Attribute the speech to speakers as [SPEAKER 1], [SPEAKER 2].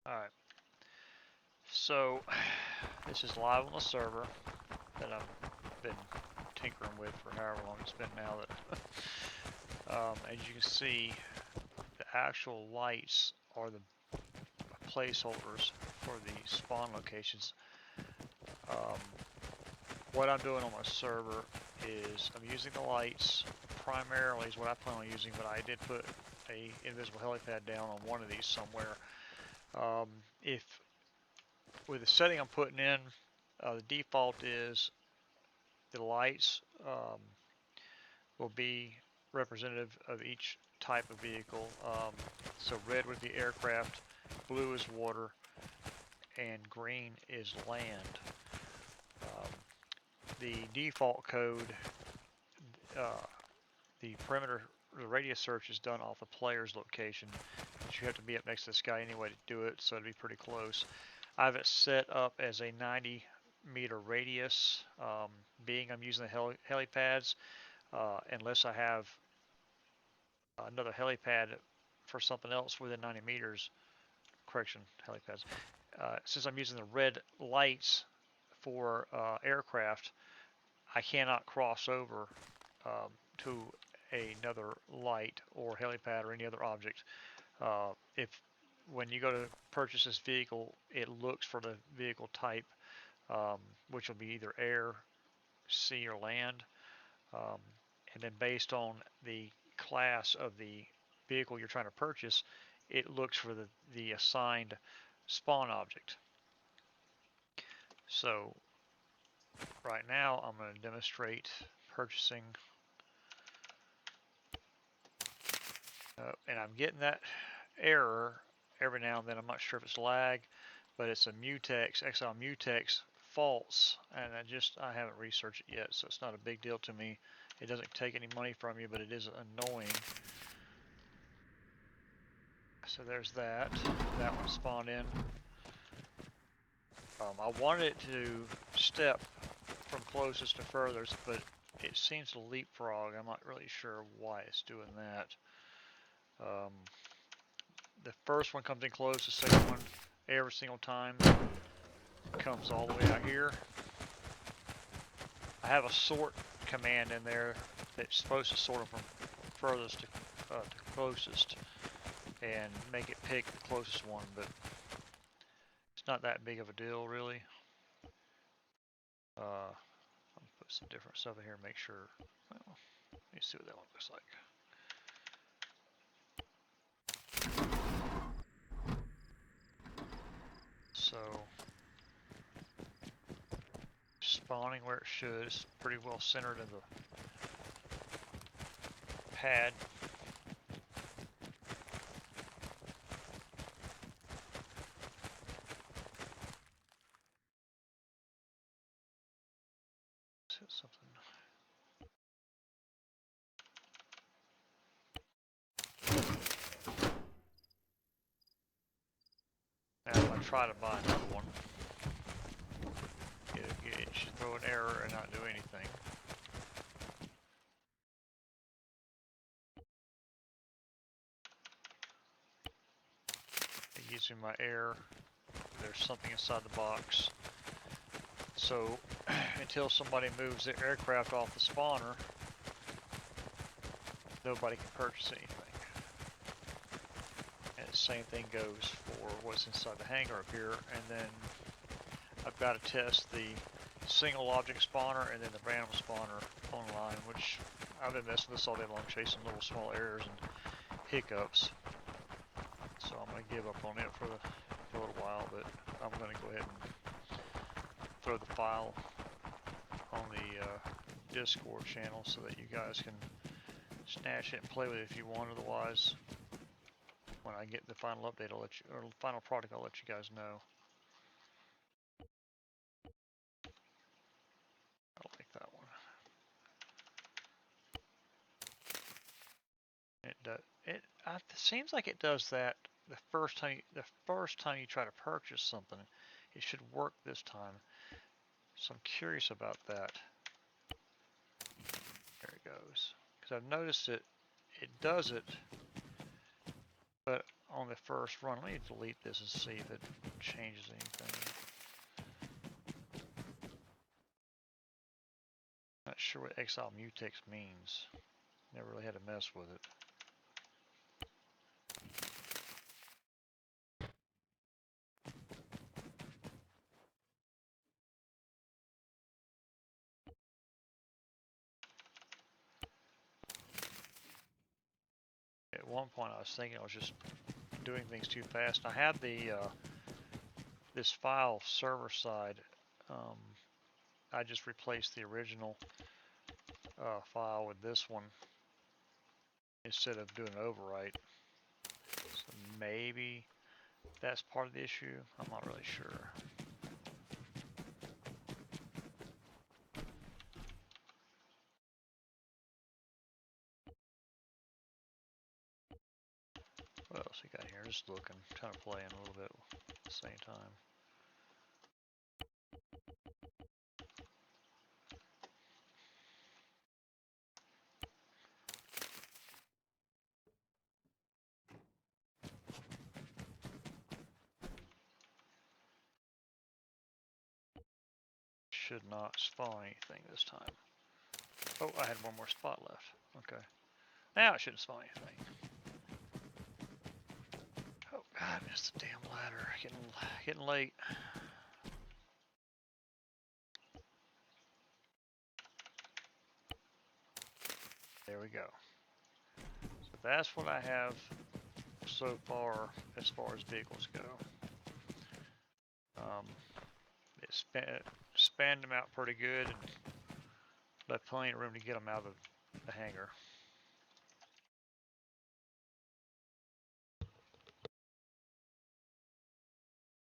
[SPEAKER 1] Alright, so this is live on the server that I've been tinkering with for however long it's been now. That as you can see, the actual lights are the placeholders for the spawn locations. What I'm doing on my server is I'm using the lights primarily is what I plan on using, but I did put a invisible helipad down on one of these somewhere. If with the setting I'm putting in, the default is the lights will be representative of each type of vehicle. So red would be aircraft, blue is water, and green is land. The default code, the perimeter, the radius search is done off the player's location, but you have to be up next to this guy anyway to do it, so it'd be pretty close. I have it set up as a 90-meter radius, being I'm using the helipads, unless I have another helipad for something else within 90 meters, correction, helipads. Since I'm using the red lights for aircraft, I cannot cross over to another light or helipad or any other object. If when you go to purchase this vehicle, it looks for the vehicle type, which will be either air, sea, or land, and then based on the class of the vehicle you're trying to purchase, it looks for the assigned spawn object. So right now I'm going to demonstrate purchasing, and I'm getting that error every now and then. I'm not sure if it's lag, but it's a Mutex, Exile Mutex false, and I haven't researched it yet, so it's not a big deal to me. It doesn't take any money from you, but it is annoying. So there's that. That one spawned in. I wanted it to step from closest to furthest, but it seems to leapfrog. I'm not really sure why it's doing that. The first one comes in close, the second one every single time comes all the way out here. I have a sort command in there that's supposed to sort them from furthest to closest and make it pick the closest one, but it's not that big of a deal really. I'll put some different stuff in here and make sure. Well, let me see what that one looks like. So spawning where it should. It's pretty well centered in the pad. Let's hit something. Now if I try to buy another one, it should throw an error and not do anything. Using my air, there's something inside the box. So until somebody moves their aircraft off the spawner, nobody can purchase anything. And the same thing goes for what's inside the hangar up here. And then I've got to test the single object spawner and then the random spawner online, which I've been messing with this all day long, chasing little small errors and hiccups. So I'm going to give up on it for a little while, but I'm going to go ahead and throw the file on the Discord channel so that you guys can snatch it and play with it if you want. Otherwise, when I get the final update, or final product, I'll let you guys know. I like that one. It seems like it does that the first time you try to purchase something. It should work this time. So I'm curious about that. There it goes. Because I've noticed it does it, but on the first run. Let me delete this and see if it changes anything. Not sure what Exile Mutex means. Never really had to mess with it. At one point I was thinking I was just doing things too fast. I had the this file server side. I just replaced the original file with this one instead of doing an overwrite. So maybe that's part of the issue. I'm not really sure. What else we got here? Just looking, kind of playing a little bit at the same time. Should not spawn anything this time. Oh, I had one more spot left. Okay. Now it shouldn't spawn anything. Oh God, I missed the damn ladder. Getting late. There we go. So that's what I have so far as as vehicles go. It spanned them out pretty good and left plenty of room to get them out of the hangar.